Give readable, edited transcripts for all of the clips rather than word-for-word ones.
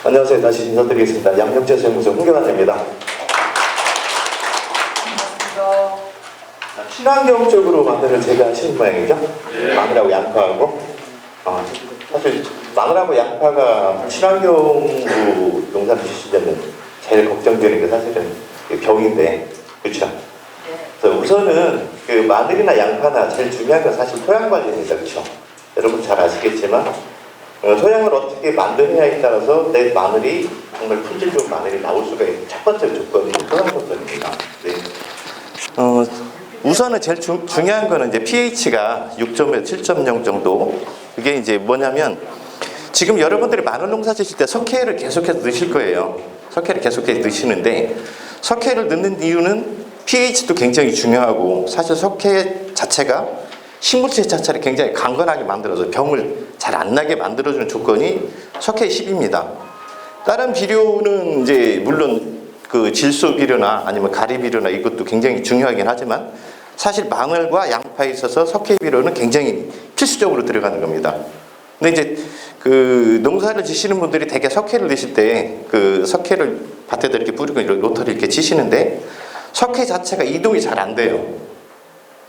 안녕하세요. 다시 인사드리겠습니다. 양평재생무소 홍경환입니다. 반갑습니다. 친환경적으로 마늘을 재배하시는 모양이죠? 네. 마늘하고 양파하고. 사실 마늘하고 양파가 친환경으로 농사를 지시려면 제일 걱정되는 게 사실은 병인데, 그렇죠? 그래서 우선은 그 마늘이나 양파나 제일 중요한 건 사실 토양 관리입니다, 그렇죠? 여러분 잘 아시겠지만 토양을 어떻게 만드느냐에 따라서 내 마늘이 정말 품질 좋은 마늘이 나올 수가 있는 첫 번째 조건이 토양 조건입니다. 네. 우선은 제일 중요한 거는 이제 pH가 6.5에서 7.0 정도. 그게 이제 뭐냐면 지금 여러분들이 마늘 농사 지실 때 석회를 계속해서 넣으실 거예요. 석회를 계속해서 넣으시는데 석회를 넣는 이유는 pH도 굉장히 중요하고 사실 석회 자체가 식물체 자체를 굉장히 강건하게 만들어서 병을 잘 안 나게 만들어주는 조건이 석회의 10입니다. 다른 비료는 이제 물론 그 질소 비료나 아니면 가리 비료나 이것도 굉장히 중요하긴 하지만 사실 마늘과 양파에 있어서 석회 비료는 굉장히 필수적으로 들어가는 겁니다. 근데 이제 그 농사를 지시는 분들이 대개 석회를 넣으실 때 그 석회를 밭에다 이렇게 뿌리고 로터를 이렇게 치시는데 석회 자체가 이동이 잘 안 돼요.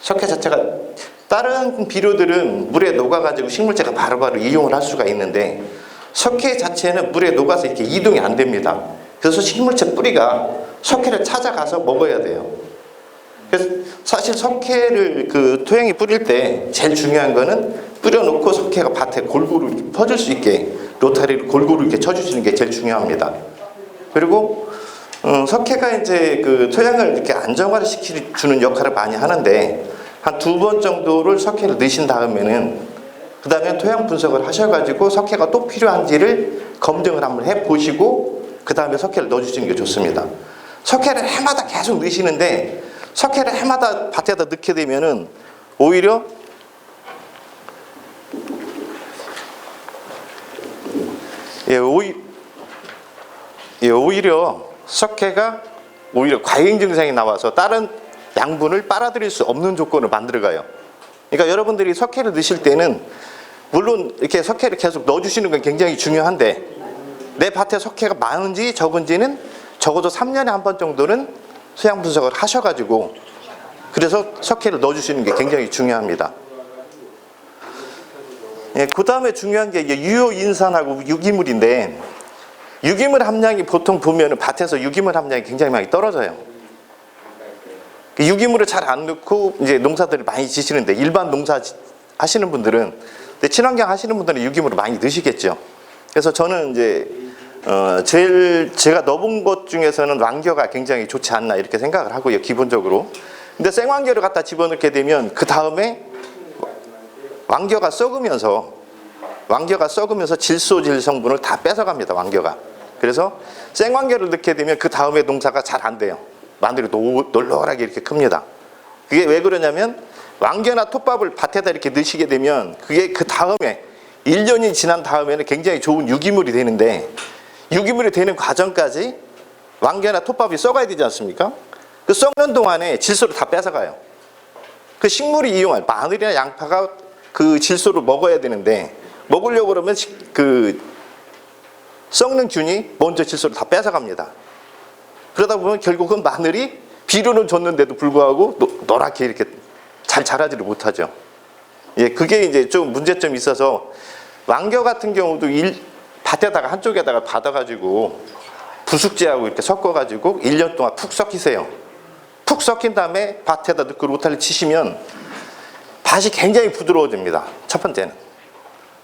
석회 자체가 다른 비료들은 물에 녹아가지고 식물체가 바로바로 이용을 할 수가 있는데 석회 자체는 물에 녹아서 이렇게 이동이 안 됩니다. 그래서 식물체 뿌리가 석회를 찾아가서 먹어야 돼요. 그래서 사실 석회를 그 토양에 뿌릴 때 제일 중요한 거는 뿌려놓고 석회가 밭에 골고루 퍼질 수 있게 로타리를 골고루 이렇게 쳐주시는 게 제일 중요합니다. 그리고 석회가 이제 그 토양을 이렇게 안정화를 시켜주는 역할을 많이 하는데 한 2번 정도를 석회를 넣으신 다음에는 그 다음에 토양 분석을 하셔가지고 석회가 또 필요한지를 검증을 한번 해보시고 그 다음에 석회를 넣어주시는 게 좋습니다. 석회를 해마다 계속 넣으시는데 석회를 해마다 밭에다 넣게 되면은 오히려 오히려 석회가 오히려 과잉 증상이 나와서 다른 양분을 빨아들일 수 없는 조건을 만들어가요. 그러니까 여러분들이 석회를 넣으실 때는 물론 이렇게 석회를 계속 넣어주시는 건 굉장히 중요한데 내 밭에 석회가 많은지 적은지는 적어도 3년에 한 번 정도는 토양 분석을 하셔가지고 그래서 석회를 넣어주시는 게 굉장히 중요합니다. 그 다음에 중요한 게 유효인산하고 유기물인데 유기물 함량이 보통 보면 밭에서 유기물 함량이 굉장히 많이 떨어져요. 유기물을 잘 안 넣고 이제 농사들을 많이 지시는데 일반 농사 하시는 분들은 친환경 하시는 분들은 유기물을 많이 넣으시겠죠. 그래서 저는 이제 제가 넣어본 것 중에서는 완겨가 굉장히 좋지 않나 이렇게 생각을 하고요, 기본적으로. 근데 생완겨를 갖다 집어넣게 되면 그 다음에 완겨가 썩으면서 질소질 성분을 다 뺏어갑니다, 완겨가. 그래서 생완겨를 넣게 되면 그 다음에 농사가 잘 안 돼요. 마늘이 널널하게 이렇게 큽니다. 그게 왜 그러냐면 완겨나 톱밥을 밭에다 이렇게 넣으시게 되면 그게 그 다음에 1년이 지난 다음에는 굉장히 좋은 유기물이 되는데 유기물이 되는 과정까지 완겨나 톱밥이 썩어야 되지 않습니까? 그 썩는 동안에 질소를 다 뺏어가요. 그 식물이 이용할 마늘이나 양파가 그 질소를 먹어야 되는데 먹으려고 그러면 그 썩는 균이 먼저 질소를 다 뺏어갑니다. 그러다 보면 결국은 마늘이 비료는 줬는데도 불구하고 노랗게 이렇게 잘 자라지를 못하죠. 그게 이제 좀 문제점이 있어서 완겨 같은 경우도 밭에다가 한쪽에다가 받아가지고 부숙제하고 이렇게 섞어가지고 1년 동안 푹 섞이세요. 푹 섞인 다음에 밭에다 넣고 로타를 치시면 밭이 굉장히 부드러워집니다. 첫 번째는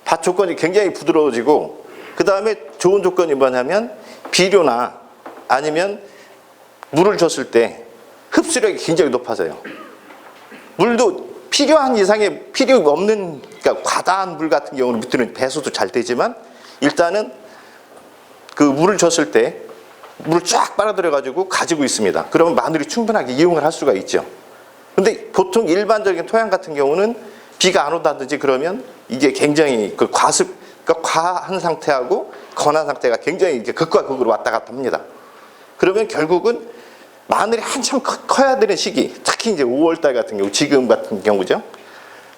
밭 조건이 굉장히 부드러워지고 그 다음에 좋은 조건이 뭐냐면 비료나 아니면 물을 줬을 때 흡수력이 굉장히 높아져요. 물도 필요한 이상의 필요 없는 그러니까 과다한 물 같은 경우는 밑에는 배수도 잘 되지만 일단은 그 물을 줬을 때 물을 쫙 빨아들여 가지고 있습니다. 그러면 마늘이 충분하게 이용을 할 수가 있죠. 근데 보통 일반적인 토양 같은 경우는 비가 안 온다든지 그러면 이게 굉장히 그 그러니까 과한 상태하고 건한 상태가 굉장히 이제 극과 극으로 왔다 갔다 합니다. 그러면 결국은 마늘이 한참 커야 되는 시기, 특히 이제 5월달 같은 경우, 지금 같은 경우죠.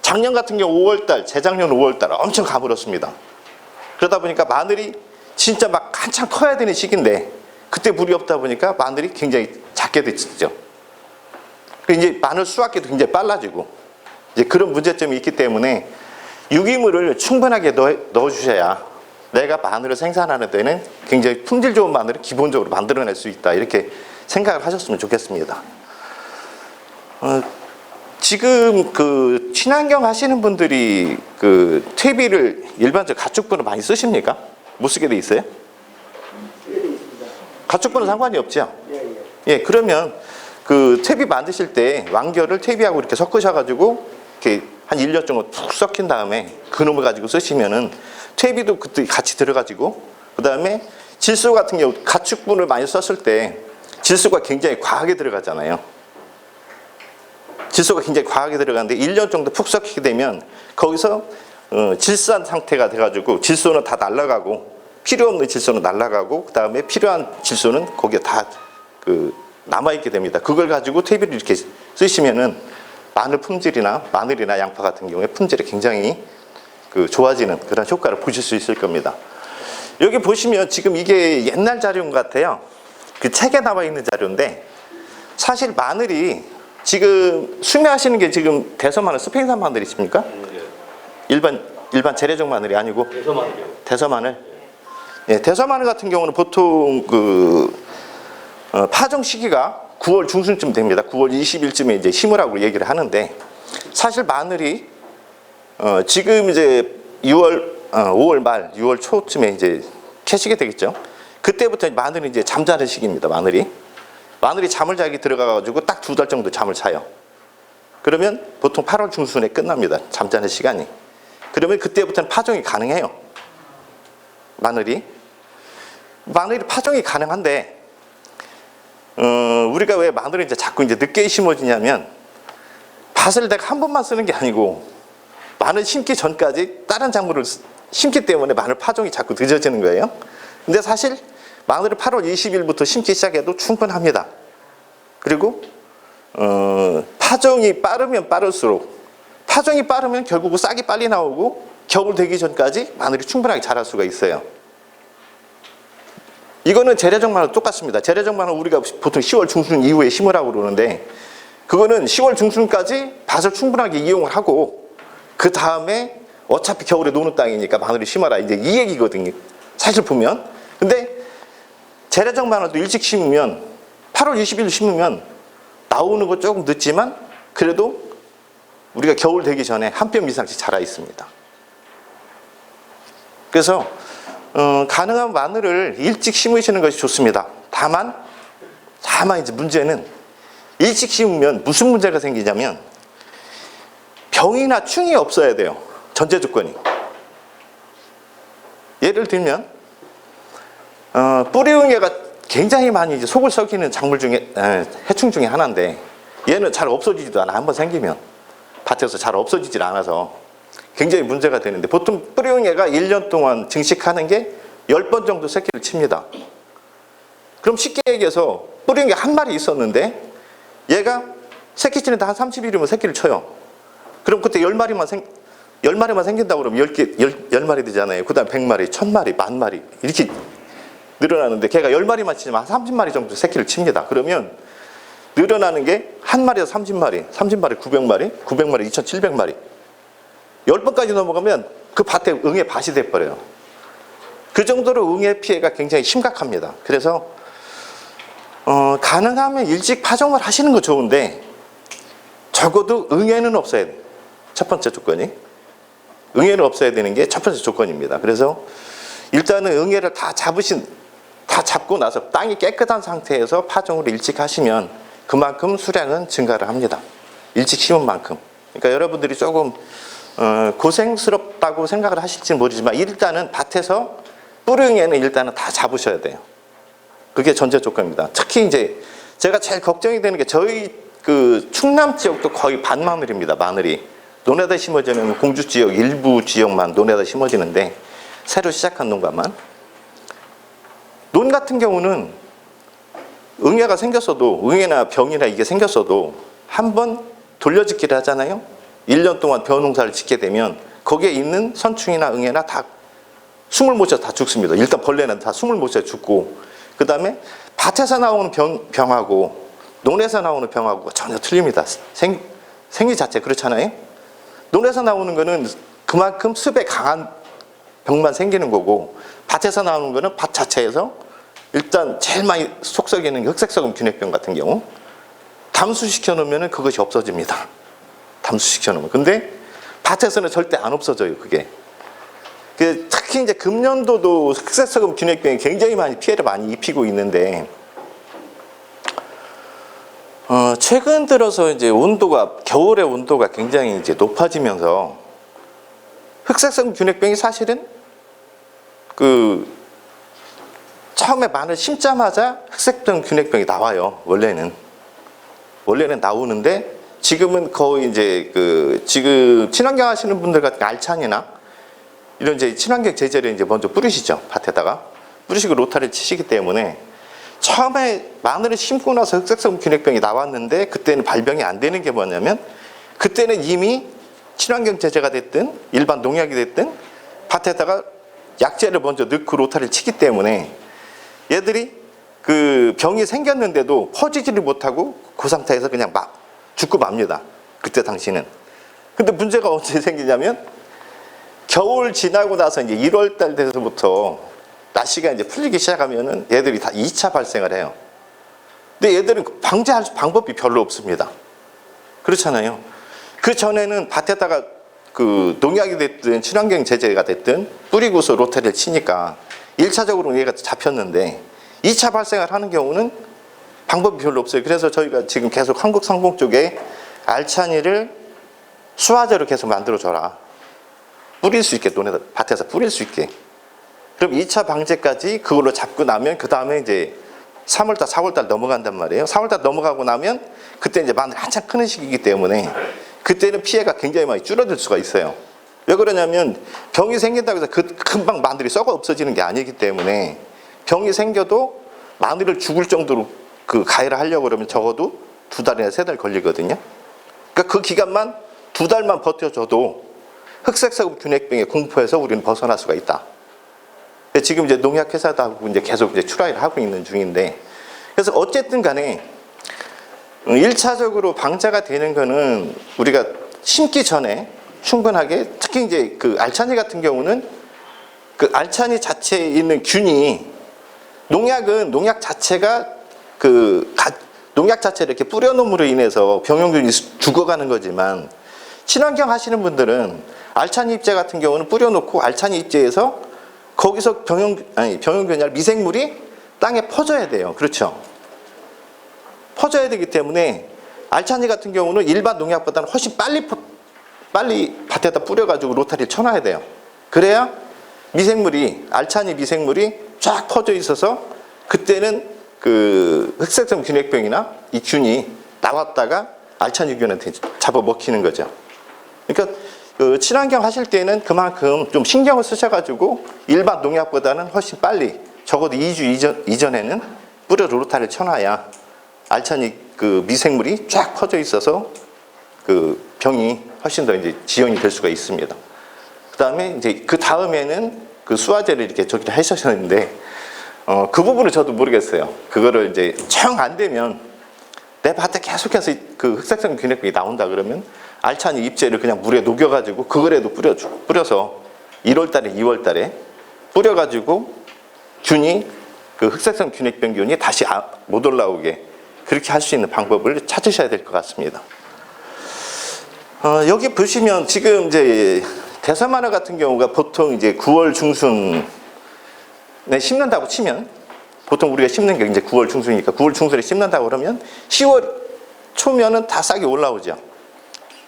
작년 같은 경우 5월달, 재작년 5월달 엄청 가물었습니다. 그러다 보니까 마늘이 진짜 막 한참 커야 되는 시기인데 그때 물이 없다 보니까 마늘이 굉장히 작게 됐죠. 이제 마늘 수확기도 굉장히 빨라지고 이제 그런 문제점이 있기 때문에 유기물을 충분하게 넣어주셔야 내가 마늘을 생산하는 데는 굉장히 품질 좋은 마늘을 기본적으로 만들어낼 수 있다, 이렇게 생각을 하셨으면 좋겠습니다. 지금 그 친환경 하시는 분들이 그 퇴비를 일반적으로 가축분을 많이 쓰십니까? 못 쓰게 돼 있어요? 가축분은 상관이 없죠? 예, 그러면 그 퇴비 만드실 때 왕겨를 퇴비하고 이렇게 섞으셔가지고 이렇게 한 1년 정도 푹 섞인 다음에 그놈을 가지고 쓰시면은 퇴비도 그때 같이 들어가지고, 그 다음에 질소 같은 경우 가축분을 많이 썼을 때 질소가 굉장히 과하게 들어가잖아요. 질소가 굉장히 과하게 들어가는데 1년 정도 푹 섞이게 되면 거기서 질산 상태가 돼가지고 질소는 다 날아가고, 필요 없는 질소는 날아가고, 그 다음에 필요한 질소는 거기에 다 남아있게 됩니다. 그걸 가지고 퇴비를 이렇게 쓰시면은 마늘 품질이나 마늘이나 양파 같은 경우에 품질이 굉장히 좋아지는 그런 효과를 보실 수 있을 겁니다. 여기 보시면 지금 이게 옛날 자료인 것 같아요. 그 책에 나와 있는 자료인데, 사실 마늘이 지금 수매하시는 게 지금 대서마늘, 스페인산 마늘이십니까? 일반 재래종 마늘이 아니고 대서마늘이요. 대서마늘. 네, 대서마늘 같은 경우는 보통 파종 시기가 9월 중순쯤 됩니다. 9월 20일쯤에 이제 심으라고 얘기를 하는데, 사실 마늘이 지금 이제 5월 말, 6월 초쯤에 이제 캐시게 되겠죠. 그때부터 마늘이 이제 잠자는 시기입니다. 마늘이 잠을 자기 들어가가지고 딱 2달 정도 잠을 자요. 그러면 보통 8월 중순에 끝납니다. 잠자는 시간이. 그러면 그때부터는 파종이 가능해요. 마늘이 파종이 가능한데, 우리가 왜 마늘을 이제 자꾸 이제 늦게 심어지냐면, 밭을 내가 한 번만 쓰는 게 아니고 마늘 심기 전까지 다른 작물을 심기 때문에 마늘 파종이 자꾸 늦어지는 거예요. 근데 사실 마늘을 8월 20일부터 심기 시작해도 충분합니다. 그리고 파종이 빠르면 빠를수록, 파종이 빠르면 결국 싹이 빨리 나오고 겨울 되기 전까지 마늘이 충분하게 자랄 수가 있어요. 이거는 재래종 마늘 똑같습니다. 재래종 마늘 우리가 보통 10월 중순 이후에 심으라고 그러는데, 그거는 10월 중순까지 밭을 충분하게 이용을 하고 그 다음에 어차피 겨울에 노는 땅이니까 마늘을 심어라, 이제 이 얘기거든요. 사실 보면. 근데 재래종 마늘도 일찍 심으면 8월 20일 심으면 나오는 거 조금 늦지만 그래도 우리가 겨울 되기 전에 한 뼘 이상씩 자라 있습니다. 그래서 가능한 마늘을 일찍 심으시는 것이 좋습니다. 다만 이제 문제는 일찍 심으면 무슨 문제가 생기냐면 병이나 충이 없어야 돼요. 전제 조건이. 예를 들면 뿌리응애가 굉장히 많이 이제 속을 썩이는 작물 중에 해충 중에 하나인데, 얘는 잘 없어지지도 않아. 한번 생기면 밭에서 잘 없어지질 않아서 굉장히 문제가 되는데, 보통 뿌리응애가 1년 동안 증식하는 게 10번 정도 새끼를 칩니다. 그럼 쉽게 얘기해서 뿌리응애 한 마리 있었는데 얘가 새끼 치는데 한 30일이면 새끼를 쳐요. 그럼 그때 10마리만 생긴다고 그러면 10마리 되잖아요. 그 다음 100마리, 1000마리, 10,000마리 이렇게 늘어나는데, 걔가 10마리만 치지만 한 30마리 정도 새끼를 칩니다. 그러면 늘어나는 게 한 마리에서 30마리, 30마리 900마리, 900마리 2700마리. 10번까지 넘어가면 그 밭에 응애 밭이 돼버려요. 그 정도로 응애 피해가 굉장히 심각합니다. 그래서 가능하면 일찍 파종을 하시는 거 좋은데, 적어도 응애는 없어야 돼요. 첫 번째 조건이. 응애는 없어야 되는 게 첫 번째 조건입니다. 그래서 일단은 응애를 다 잡고 나서 땅이 깨끗한 상태에서 파종을 일찍 하시면 그만큼 수량은 증가를 합니다. 일찍 심은 만큼. 그러니까 여러분들이 조금 고생스럽다고 생각을 하실지는 모르지만, 일단은 밭에서 뿌리응애는 일단은 다 잡으셔야 돼요. 그게 전제 조건입니다. 특히 이제 제가 제일 걱정이 되는 게, 저희 그 충남 지역도 거의 반마늘입니다. 마늘이 논에다 심어지는 공주 지역 일부 지역만 논에다 심어지는데, 새로 시작한 농가만. 논 같은 경우는 응애가 생겼어도, 응애나 병이나 이게 생겼어도 한번 돌려짓기를 하잖아요. 1년 동안 벼농사를 짓게 되면 거기에 있는 선충이나 응애나 다 숨을 못 쉬어 다 죽습니다. 일단 벌레는 다 숨을 못 쉬어 죽고, 그 다음에 밭에서 나오는 병하고 논에서 나오는 병하고 전혀 틀립니다. 생리 자체 그렇잖아요. 논에서 나오는 거는 그만큼 습에 강한 병만 생기는 거고, 밭에서 나오는 거는 밭 자체에서 일단 제일 많이 속썩이는 게 흑색소금 균핵병 같은 경우 담수시켜 놓으면 그것이 없어집니다. 담수시켜 놓으면. 근데 밭에서는 절대 안 없어져요, 그게. 특히 이제 금년도도 흑색소금 균핵병이 굉장히 많이 피해를 많이 입히고 있는데, 최근 들어서 이제 겨울의 온도가 굉장히 이제 높아지면서 흑색소금 균핵병이 사실은 처음에 마늘 심자마자 흑색소금 균핵병이 나와요. 원래는 나오는데, 지금은 거의 이제 지금 친환경 하시는 분들 같은 알찬이나 이런 이제 친환경 제재를 이제 먼저 뿌리시죠. 밭에다가 뿌리시고 로타를 치시기 때문에, 처음에 마늘을 심고 나서 흑색소금 균핵병이 나왔는데 그때는 발병이 안 되는 게 뭐냐면, 그때는 이미 친환경 제재가 됐든 일반 농약이 됐든 밭에다가 약재를 먼저 넣고 로타를 치기 때문에 얘들이 병이 생겼는데도 퍼지지를 못하고 그 상태에서 그냥 막 죽고 맙니다. 그때 당시는. 근데 문제가 언제 생기냐면, 겨울 지나고 나서 이제 1월 달 돼서부터 날씨가 이제 풀리기 시작하면은 얘들이 다 2차 발생을 해요. 근데 얘들은 방제할 방법이 별로 없습니다. 그렇잖아요. 그 전에는 밭에다가 농약이 됐든 친환경 제재가 됐든 뿌리고서 로테를 치니까 1차적으로 얘가 잡혔는데, 2차 발생을 하는 경우는 방법이 별로 없어요. 그래서 저희가 지금 계속 한국 상봉 쪽에 알찬이를 수화제로 계속 만들어줘라. 뿌릴 수 있게, 밭에서 뿌릴 수 있게. 그럼 2차 방제까지 그걸로 잡고 나면, 그 다음에 이제 3월달, 4월달 넘어간단 말이에요. 4월달 넘어가고 나면 그때 이제 마늘 한참 크는 시기이기 때문에 그때는 피해가 굉장히 많이 줄어들 수가 있어요. 왜 그러냐면, 병이 생긴다고 해서 금방 마늘이 썩어 없어지는 게 아니기 때문에, 병이 생겨도 마늘을 죽을 정도로 가해를 하려고 그러면 적어도 2달이나 3달 걸리거든요. 그러니까 그 기간만 2달만 버텨줘도 흑색소금 균핵병의 공포에서 우리는 벗어날 수가 있다. 지금 이제 농약회사도 하고 이제 계속 이제 트라이를 하고 있는 중인데, 그래서 어쨌든 간에 1차적으로 방제가 되는 거는 우리가 심기 전에 충분하게, 특히 이제 알찬이 같은 경우는 알찬이 자체에 있는 균이, 농약 자체가 농약 자체를 이렇게 뿌려놓음으로 인해서 병용균이 죽어가는 거지만, 친환경 하시는 분들은 알찬이 잎제 같은 경우는 뿌려놓고 알찬이 잎제에서 거기서 병용균이 아니라 미생물이 땅에 퍼져야 돼요. 그렇죠? 퍼져야 되기 때문에 알찬이 같은 경우는 일반 농약보다는 훨씬 빨리 밭에다 뿌려가지고 로타리를 쳐놔야 돼요. 그래야 알찬이 미생물이 쫙 퍼져 있어서 그때는 흑색소금 균핵병이나 이 균이 나왔다가 알찬이균한테 잡아먹히는 거죠. 그러니까 친환경 하실 때는 그만큼 좀 신경을 쓰셔가지고 일반 농약보다는 훨씬 빨리, 적어도 2주 이전에는 뿌려 로타를 쳐놔야 알찬이 미생물이 쫙 퍼져 있어서 병이 훨씬 더 이제 지연이 될 수가 있습니다. 그 다음에 이제 그 다음에는 수화제를 이렇게 저기를 하셨는데, 그 부분은 저도 모르겠어요. 그거를 이제 청 안 되면 내 밭에 계속해서 흑색소금 균핵병이 나온다 그러면 알찬이 잎제를 그냥 물에 녹여가지고 그거라도 뿌려서 1월달에 2월달에 뿌려가지고 흑색소금 균핵병 균이 다시 못 올라오게 그렇게 할 수 있는 방법을 찾으셔야 될 것 같습니다. 여기 보시면 지금 이제 대서마늘 같은 경우가 보통 이제 9월 중순에 심는다고 치면, 보통 우리가 심는 게 이제 9월 중순이니까 9월 중순에 심는다고 그러면 10월 초면은 다 싹이 올라오죠.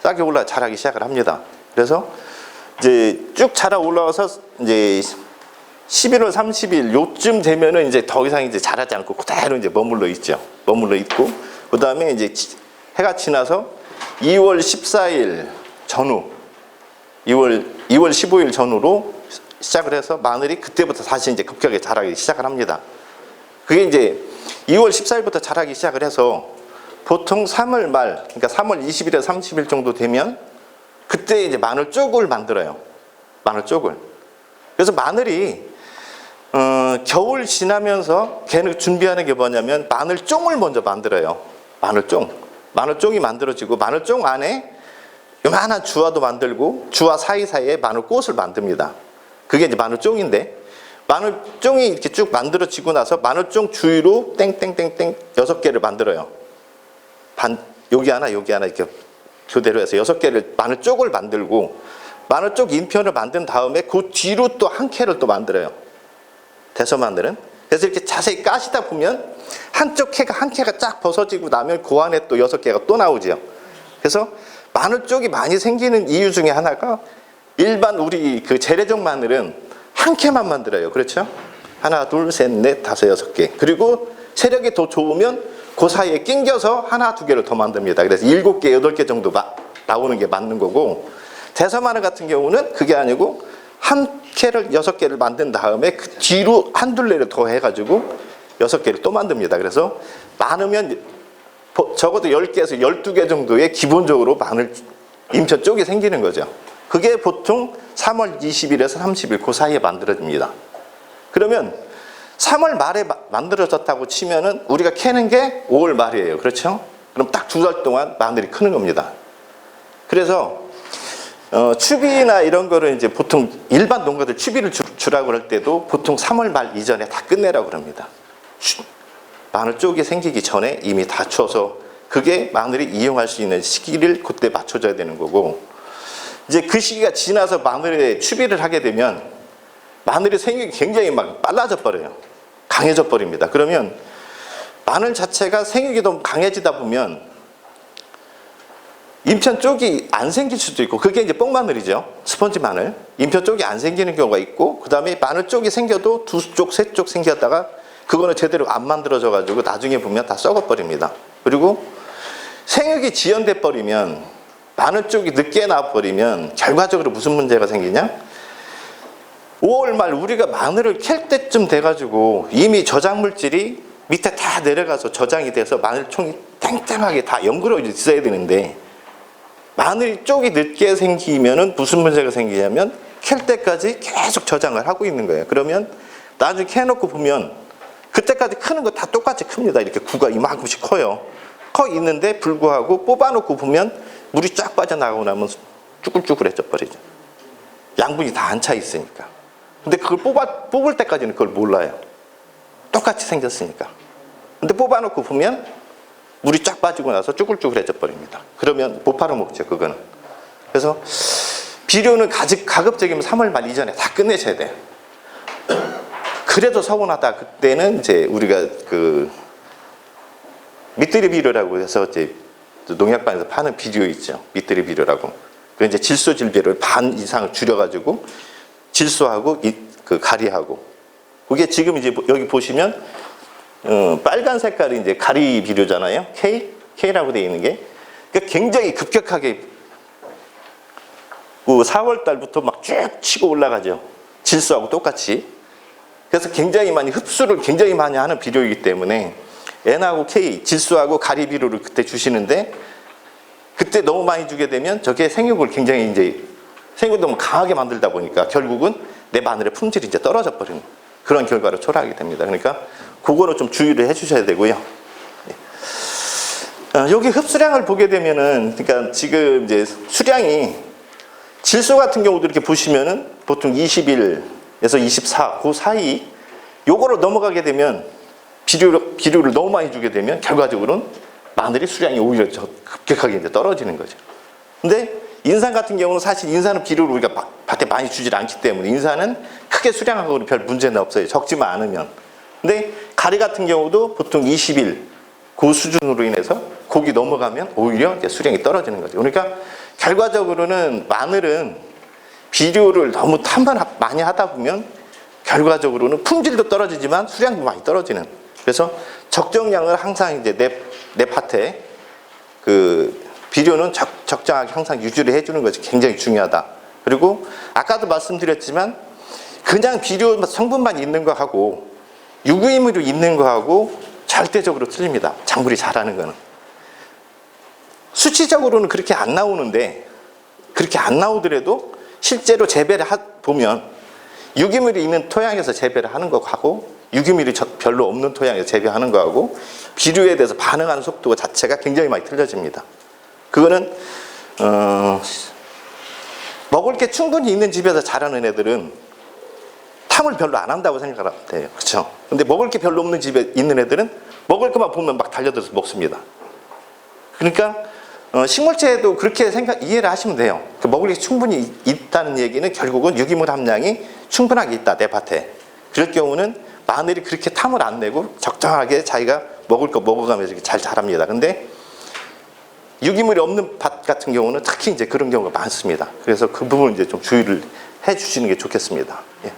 싹이 자라기 시작을 합니다. 그래서 이제 쭉 자라 올라와서 이제 11월 30일 요쯤 되면은 이제 더 이상 이제 자라지 않고 그대로 이제 머물러 있죠. 머물러 있고, 그 다음에 이제 해가 지나서 2월 14일 전후, 2월 15일 전후로 시작을 해서 마늘이 그때부터 다시 이제 급격하게 자라기 시작을 합니다. 그게 이제 2월 14일부터 자라기 시작을 해서 보통 3월 말, 그러니까 3월 20일에서 30일 정도 되면 그때 이제 마늘 쪽을 만들어요. 마늘 쪽을. 그래서 마늘이 겨울 지나면서 걔는 준비하는 게 뭐냐면 마늘쫑을 먼저 만들어요. 마늘쫑이 만들어지고 마늘쫑 안에 요만한 주화도 만들고 주화 사이사이에 마늘꽃을 만듭니다. 그게 이제 마늘쫑인데, 마늘쫑이 이렇게 쭉 만들어지고 나서 마늘쫑 주위로 땡땡땡땡 6개를 만들어요. 여기 하나 이렇게 교대로 해서 6개를 마늘쪽을 만들고, 마늘쪽 인편을 만든 다음에 그 뒤로 또 한 캐를 또 만들어요. 대서마늘은. 그래서 이렇게 자세히 까시다 보면 한쪽 캐가 한 캐가 쫙 벗어지고 나면 그 안에 또 6개가 또 나오죠. 그래서 마늘 쪽이 많이 생기는 이유 중에 하나가, 일반 우리 그 재래종 마늘은 한 캐만 만들어요. 그렇죠? 하나, 둘, 셋, 넷, 다섯, 6개. 그리고 세력이 더 좋으면 그 사이에 낑겨서 하나, 2개를 더 만듭니다. 그래서 7개, 8개 정도 나오는 게 맞는 거고, 대서마늘 같은 경우는 그게 아니고 한 캐를 6개를 만든 다음에 그 뒤로 한 둘레를 더 해가지고 6개를 또 만듭니다. 그래서 많으면 적어도 10개에서 12개 정도의 기본적으로 마늘 인편 쪽이 생기는 거죠. 그게 보통 3월 20일에서 30일 그 사이에 만들어집니다. 그러면 3월 말에 만들어졌다고 치면은 우리가 캐는 게 5월 말이에요. 그렇죠? 그럼 딱 2달 동안 마늘이 크는 겁니다. 그래서 추비나 이런 거를 이제 보통 일반 농가들 추비를 주라고 할 때도 보통 3월 말 이전에 다 끝내라고 그럽니다. 마늘 쪽이 생기기 전에 이미 다 쳐서, 그게 마늘이 이용할 수 있는 시기를 그때 맞춰줘야 되는 거고, 이제 그 시기가 지나서 마늘에 추비를 하게 되면 마늘의 생육이 굉장히 막 빨라져 버려요. 강해져 버립니다. 그러면 마늘 자체가 생육이 너무 강해지다 보면 인편 쪽이 안 생길 수도 있고, 그게 이제 뽕마늘이죠. 스펀지 마늘. 인편 쪽이 안 생기는 경우가 있고, 그 다음에 마늘 쪽이 생겨도 2쪽, 3쪽 생겼다가 그거는 제대로 안 만들어져 가지고 나중에 보면 다 썩어버립니다. 그리고 생육이 지연돼 버리면, 마늘 쪽이 늦게 나와버리면 결과적으로 무슨 문제가 생기냐? 5월 말 우리가 마늘을 캘 때쯤 돼가지고 이미 저장물질이 밑에 다 내려가서 저장이 돼서 마늘총이 땡땡하게 다 연그러 있어야 되는데, 마늘 쪽이 늦게 생기면은 무슨 문제가 생기냐면 캘 때까지 계속 저장을 하고 있는 거예요. 그러면 나중에 캐놓고 보면 그때까지 크는 거 다 똑같이 큽니다. 이렇게 구가 이만큼씩 커요. 커 있는데 불구하고 뽑아놓고 보면 물이 쫙 빠져나가고 나면 쭈글쭈글해져 버리죠. 양분이 다 안 차 있으니까. 근데 그걸 뽑을 때까지는 그걸 몰라요. 똑같이 생겼으니까. 근데 뽑아놓고 보면 물이 쫙 빠지고 나서 쭈글쭈글해져 버립니다. 그러면 못 팔아먹죠, 그거는. 그래서 비료는 가급적이면 3월 말 이전에 다 끝내셔야 돼요. 그래도 서운하다. 그때는 이제 우리가 그 밑들이 비료라고 해서 이제 농약방에서 파는 비료 있죠. 밑들이 비료라고. 그 이제 질소 질비료를 반 이상을 줄여가지고 질소하고 그 가리하고. 그게 지금 이제 여기 보시면 빨간 색깔이 이제 가리 비료잖아요. K라고 되어 있는 게. 그러니까 굉장히 급격하게 4월 달부터 막 쭉 치고 올라가죠. 질소하고 똑같이. 그래서 굉장히 많이 흡수를 굉장히 많이 하는 비료이기 때문에 N하고 K, 질소하고 가리 비료를 그때 주시는데, 그때 너무 많이 주게 되면 저게 생육을 굉장히 이제 생육을 너무 강하게 만들다 보니까 결국은 내 마늘의 품질이 이제 떨어져 버리는 그런 결과를 초래하게 됩니다. 그러니까 그거는 좀 주의를 해주셔야 되고요. 여기 흡수량을 보게 되면은, 그러니까 지금 이제 수량이 질소 같은 경우도 이렇게 보시면은 보통 21에서 24, 그 사이 요거로 넘어가게 되면 비료를 너무 많이 주게 되면 결과적으로는 마늘의 수량이 오히려 급격하게 이제 떨어지는 거죠. 근데 인삼 같은 경우는 사실 인삼은 비료를 우리가 밭에 많이 주질 않기 때문에 인삼은 크게 수량하고는 별 문제는 없어요. 적지만 않으면. 근데 가리 같은 경우도 보통 20일 그 수준으로 인해서 고기 넘어가면 오히려 이제 수량이 떨어지는 거죠. 그러니까 결과적으로는 마늘은 비료를 너무 많이 하다 보면 결과적으로는 품질도 떨어지지만 수량도 많이 떨어지는. 그래서 적정량을 항상 이제 내 밭에 그 비료는 적정하게 항상 유지를 해주는 것이 굉장히 중요하다. 그리고 아까도 말씀드렸지만 그냥 비료 성분만 있는 거하고 유기물이 있는 거하고 절대적으로 틀립니다. 작물이 자라는 거는. 수치적으로는 그렇게 안 나오는데, 그렇게 안 나오더라도 실제로 재배를 보면 유기물이 있는 토양에서 재배를 하는 거하고 유기물이 별로 없는 토양에서 재배하는 거하고 비료에 대해서 반응하는 속도 자체가 굉장히 많이 틀려집니다. 그거는 먹을 게 충분히 있는 집에서 자라는 애들은 탐을 별로 안 한다고 생각을 해요. 그렇죠? 근데 먹을 게 별로 없는 집에 있는 애들은 먹을 것만 보면 막 달려들어서 먹습니다. 그러니까 식물체에도 그렇게 이해를 하시면 돼요. 먹을 게 충분히 있다는 얘기는 결국은 유기물 함량이 충분하게 있다, 내 밭에. 그럴 경우는 마늘이 그렇게 탐을 안 내고 적정하게 자기가 먹을 거 먹어가면서 이렇게 잘 자랍니다. 근데 유기물이 없는 밭 같은 경우는 특히 이제 그런 경우가 많습니다. 그래서 그 부분 이제 좀 주의를 해 주시는 게 좋겠습니다. 예.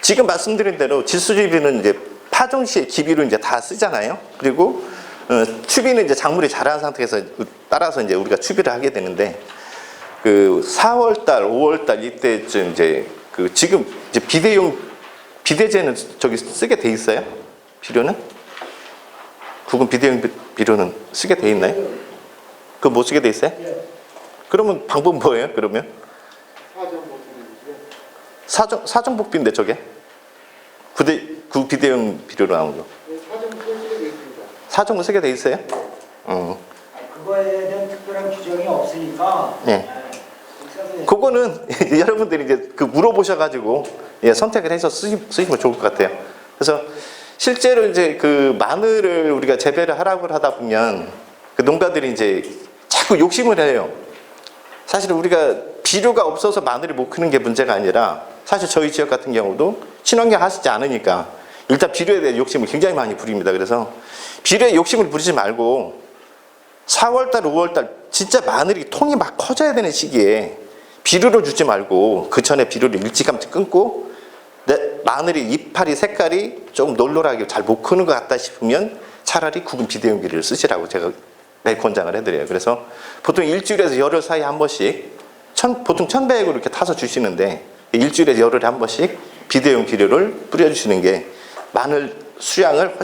지금 말씀드린 대로 질소주비는 이제 파종 시에 기비로 이제 다 쓰잖아요. 그리고 추비는 이제 작물이 자라는 상태에서 따라서 이제 우리가 추비를 하게 되는데 그 4월달, 5월달 이때쯤 이제 그 지금 이제 비대제는 저기 쓰게 돼 있어요? 비료는? 국은 비대용 비료는 쓰게 돼 있나요? 그거 못 쓰게 돼 있어요? 그러면 방법은 뭐예요? 그러면? 사정복비인데 저게? 그 비대용 비료로 나온 거. 사정은 쓰게 돼 있어요? 그거에 대한 특별한 규정이 없으니까. 네. 그거는 여러분들이 이제 그 물어보셔가지고 선택을 해서 쓰시면 좋을 것 같아요. 그래서 실제로 이제 그 마늘을 우리가 재배를 하라고 하다 보면 그 농가들이 이제 자꾸 욕심을 해요. 사실 우리가 비료가 없어서 마늘이 못 크는 게 문제가 아니라 사실 저희 지역 같은 경우도 친환경 하시지 않으니까 일단 비료에 대한 욕심을 굉장히 많이 부립니다. 그래서 비료에 욕심을 부리지 말고 4월달, 5월달 진짜 마늘이 통이 막 커져야 되는 시기에 비료를 주지 말고 그 전에 비료를 일찌감치 끊고 마늘이 이파리 색깔이 좀 놀놀하게 잘 못 크는 것 같다 싶으면 차라리 구분 비대용 비료를 쓰시라고 제가 매일 권장을 해드려요. 그래서 보통 일주일에서 열흘 사이에 한 번씩 보통 1000배액으로 이렇게 타서 주시는데 일주일에 열흘에 한 번씩 비대용 비료를 뿌려주시는 게 마늘 수량을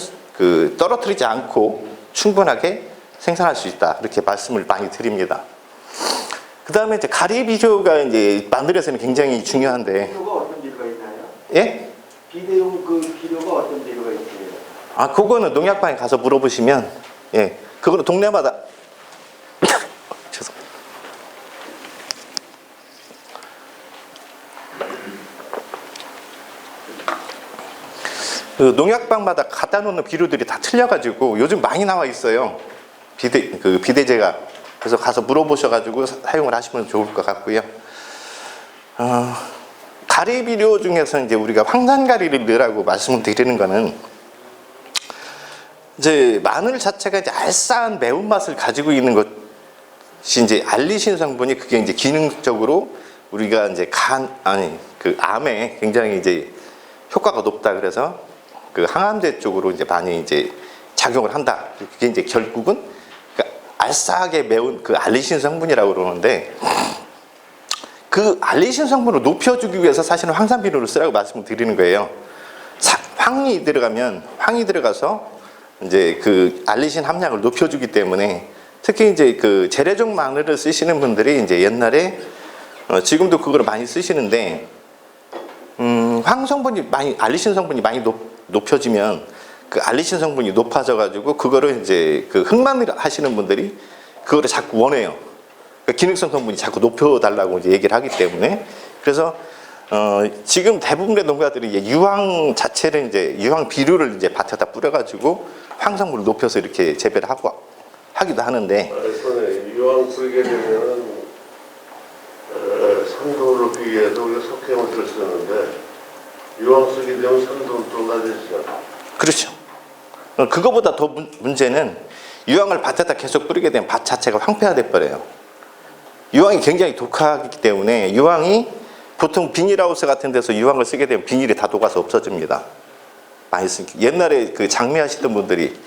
떨어뜨리지 않고 충분하게 생산할 수 있다. 이렇게 말씀을 많이 드립니다. 그 다음에 이제 가리 비료가 이제 마늘에서는 굉장히 중요한데. 비료가 어떤 비료가 있나요? 예? 비대용 그 비료가 어떤 비료가 있어요? 아, 그거는 농약방에 가서 물어보시면, 예, 그거는 동네마다 죄송합니다. 그 농약방마다 갖다 놓는 비료들이 다 틀려가지고 요즘 많이 나와 있어요. 비대제가. 그래서 가서 물어보셔가지고 사용을 하시면 좋을 것 같고요. 가리 비료 중에서 이제 우리가 황산가리를 넣으라고 말씀을 드리는 거는 이제 마늘 자체가 이제 알싸한 매운맛을 가지고 있는 것이 이제 알리신 성분이 그게 이제 기능적으로 우리가 이제 암에 굉장히 이제 효과가 높다. 그래서 그 항암제 쪽으로 이제 많이 이제 작용을 한다. 그게 이제 결국은 알싸하게 매운 그 알리신 성분이라고 그러는데 그 알리신 성분을 높여주기 위해서 사실은 황산 비료를 쓰라고 말씀을 드리는 거예요. 황이 들어가서 이제 그 알리신 함량을 높여주기 때문에 특히 이제 그 재래종 마늘을 쓰시는 분들이 이제 옛날에 지금도 그걸 많이 쓰시는데 알리신 성분이 많이 높여지면 그 알리신 성분이 높아져가지고 그거를 이제 그 흑마늘 하시는 분들이 그거를 자꾸 원해요. 그러니까 기능성 성분이 자꾸 높여달라고 이제 얘기를 하기 때문에 그래서 지금 대부분의 농가들이 이제 유황 자체를 이제 유황 비료를 이제 밭에다 뿌려가지고 황성분을 높여서 이렇게 재배를 하기도 하는데. 유황 쓰게 되면은 산도를 높이기 위해서 우리가 석회물을 쓰는데 유황 쓰게 되면 산도는 좀 낮아지잖아. 그렇죠. 그거보다 더 문제는 유황을 밭에다 계속 뿌리게 되면 밭 자체가 황폐화돼 버려요. 유황이 굉장히 독하기 때문에 유황이 보통 비닐하우스 같은 데서 유황을 쓰게 되면 비닐이 다 녹아서 없어집니다. 많이 쓰기. 옛날에 그 장미하시던 분들이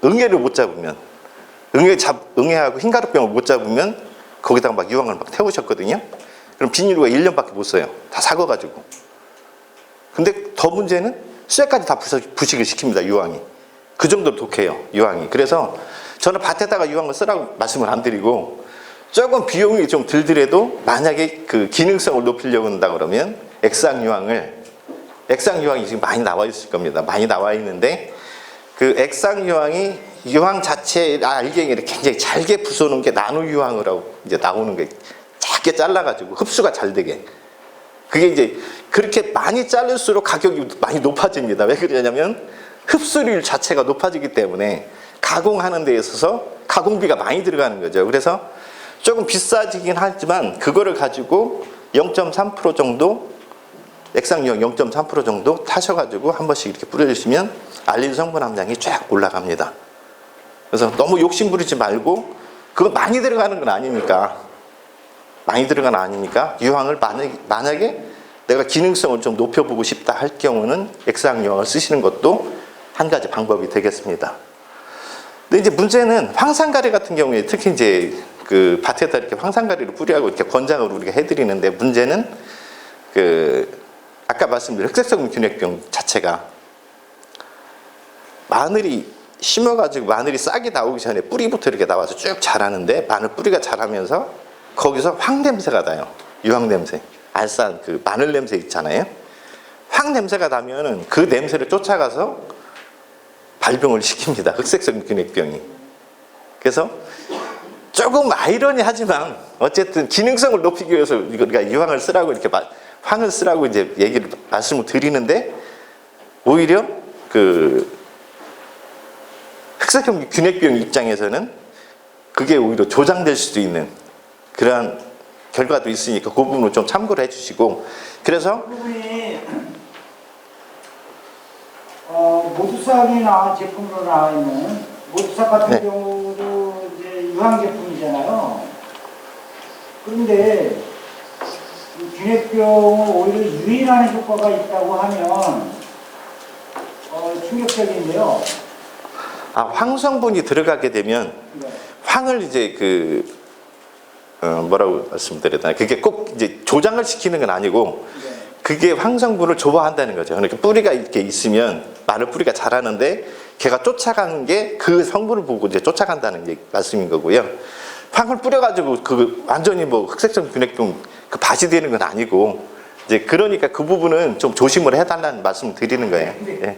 응애를 못 잡으면 응애하고 흰가루병을 못 잡으면 거기다가 막 유황을 막 태우셨거든요. 그럼 비닐로가 1년밖에 못 써요. 다 삭아가지고. 근데 더 문제는 쇠까지 다 부식을 시킵니다. 유황이. 그 정도로 독해요. 유황이. 그래서 저는 밭에다가 유황을 쓰라고 말씀을 안 드리고 조금 비용이 좀 들더라도 만약에 그 기능성을 높이려고 한다 그러면 액상유황이 지금 많이 나와 있을 겁니다. 많이 나와 있는데 그 액상유황이 유황 자체의 알갱이를 굉장히 잘게 부숴놓은 게 나노유황이라고 이제 나오는 게 작게 잘라가지고 흡수가 잘 되게. 그게 이제 그렇게 많이 자를수록 가격이 많이 높아집니다. 왜 그러냐면 흡수율 자체가 높아지기 때문에 가공하는 데 있어서 가공비가 많이 들어가는 거죠. 그래서 조금 비싸지긴 하지만 그거를 가지고 0.3% 정도 액상유황 0.3% 정도 타셔가지고 한 번씩 이렇게 뿌려주시면 알릴 성분 함량이 쫙 올라갑니다. 그래서 너무 욕심 부리지 말고 그거 많이 들어가는 건 아니니까 유황을 만약에 내가 기능성을 좀 높여보고 싶다 할 경우는 액상유황을 쓰시는 것도 한 가지 방법이 되겠습니다. 근데 이제 문제는 황산가리 같은 경우에 특히 이제 그 밭에다 이렇게 황산가리를 뿌리하고 이렇게 권장으로 우리가 해드리는데 문제는 그 아까 말씀드린 흑색소금 균핵병 자체가 마늘이 심어가지고 마늘이 싹이 나오기 전에 뿌리부터 이렇게 나와서 쭉 자라는데 마늘 뿌리가 자라면서 거기서 황 냄새가 나요. 유황 냄새. 알싸한 그 마늘 냄새 있잖아요. 황 냄새가 나면은 그 냄새를 쫓아가서 발병을 시킵니다. 흑색소금 균핵병이. 그래서 조금 아이러니하지만 어쨌든 기능성을 높이기 위해서 우리가 유황을 쓰라고 이렇게 황을 쓰라고 이제 말씀을 드리는데 오히려 그 흑색소금 균핵병 입장에서는 그게 오히려 조장될 수도 있는 그러한 결과도 있으니까 그 부분을 좀 참고를 해주시고 그래서 그 부분이 모두싹이나 제품으로 나와 있는 모두싹 같은 네. 경우도 이제 유황 제품이잖아요. 그런데 이 균핵병을 오히려 유인하는 효과가 있다고 하면 충격적인데요. 황 성분이 들어가게 되면 네. 황을 이제 뭐라고 말씀드려야 되나 그게 꼭 이제 조장을 시키는 건 아니고 네. 그게 황 성분을 좋아한다는 거죠. 그러니까 뿌리가 이렇게 있으면 마늘 뿌리가 자라는데 걔가 쫓아가는 게 그 성분을 보고 이제 쫓아간다는 말씀인 거고요. 황을 뿌려가지고 그 완전히 뭐 흑색소금 균핵병 그 밭이 되는 건 아니고 이제 그러니까 그 부분은 좀 조심을 해달라는 말씀을 드리는 거예요. 예.